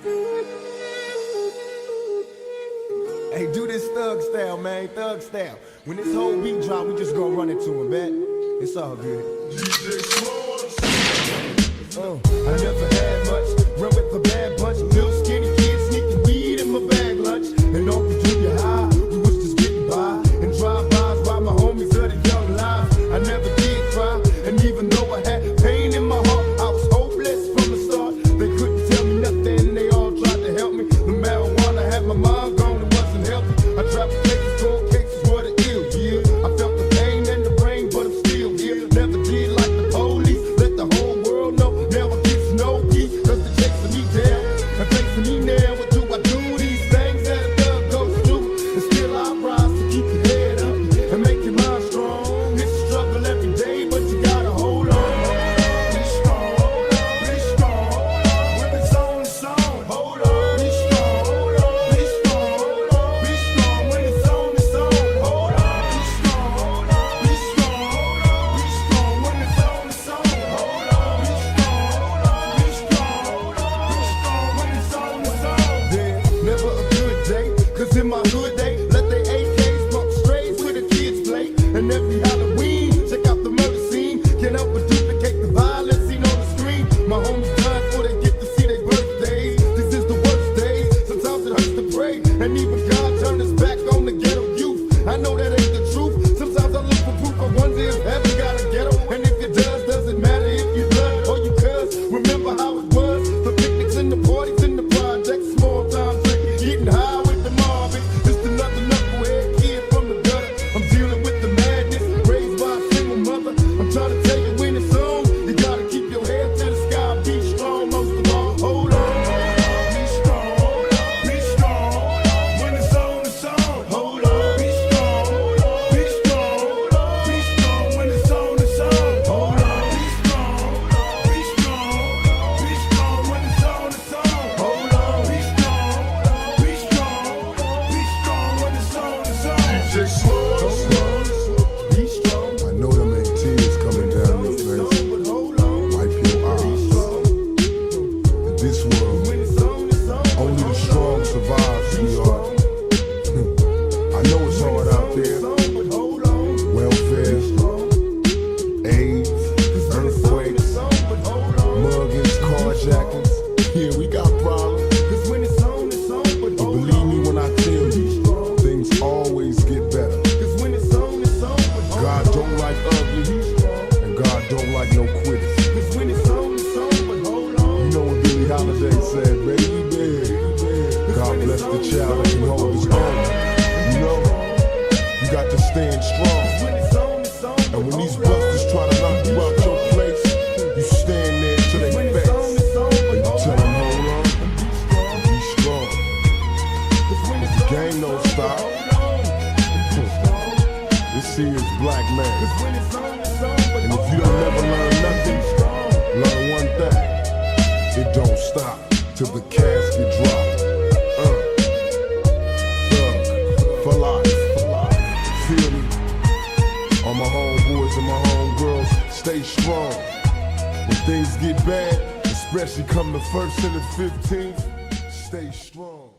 Hey, do this thug style, man, thug style. When this whole beat drop, we just gonna run into him, bet? It's all good. I never had much, run with a bad bunch. Little skinny kids sneaking weed in my bag lunch. And on the junior high, we was just getting by. And drive-bys by my homies of the young lives. I never did cry, and even though I had pain in my heart, I was hopeless from the start. They couldn't tell me nothing, they all tried to help me. The marijuana had my mind gone, it wasn't healthy. I traveled cases, cold cases, what a ill year. I felt the pain and the rain, but I'm still here. Never did like the police, let the whole world know. Now I get no peace, cause they're chasing me down. And facing me now, what do I do? These things that a thug goes through. And still I rise to keep your head up and make your mind strong. It's a struggle every day, but you gotta hold on. Be strong, be strong. When it's on, it's on. Hold on. Be strong, be strong, be strong. When it's on, it's on. Hold on. Be strong, be strong, be strong. When it's on, it's on. Hold on. Be strong, be strong, be strong. When it's on, it's on. Yeah, never a good day, cause in my hood they let their AKs pump strays where the kids play. And every Halloween, check out the murder scene. Can't help but duplicate the violence seen on the screen. My homies die before they get to see their birthdays. This is the worst days, sometimes it hurts to pray. And even God turned his back on the ghetto youth. I know that ain't the truth, sometimes I look for proof. I wonder if heaven got a ghetto. And if it does it matter if you blood or you cuz? Remember how it was, the picnics and the parties and the projects. Small time drinking, getting high with the Marvins. Just another knucklehead kid from the gutter. I'm dealing with the madness, raised by a single mother. I'm trying to tell you when it's on, you gotta keep your head to the sky. Be strong, most of all, hold on. Be strong, be strong. When it's on, it's on. Hold on. Be strong, be strong, be strong. When it's on, it's on. Hold on. Be strong, be strong, be strong. When it's on, it's on. Hold on. Be strong, be strong, be strong. When it's on, it's on. Be strong. I know them ain't tears coming down your face. Wipe your eyes. In this world, only the strong survive, sweetheart. I know it's hard out there. Welfare, AIDS, earthquakes, muggings, carjackings. Yeah, we got problems. But believe me when I tell you, things always get better. God don't like ugly, and God don't like no quitters. You know what Billie Holiday said, baby? God bless the child that can hold his own. You know, you got to stand strong. And when these busters try to knock you out your place, you stand there till they face. And you tell them, hold on, be strong. The game don't stop. This here is black man. And if you don't never learn nothing, learn one thing. It don't stop till the casket drop. Thug for life. Feel me? All my homeboys and my homegirls, stay strong. When things get bad, especially come the 1st and the 15th, stay strong.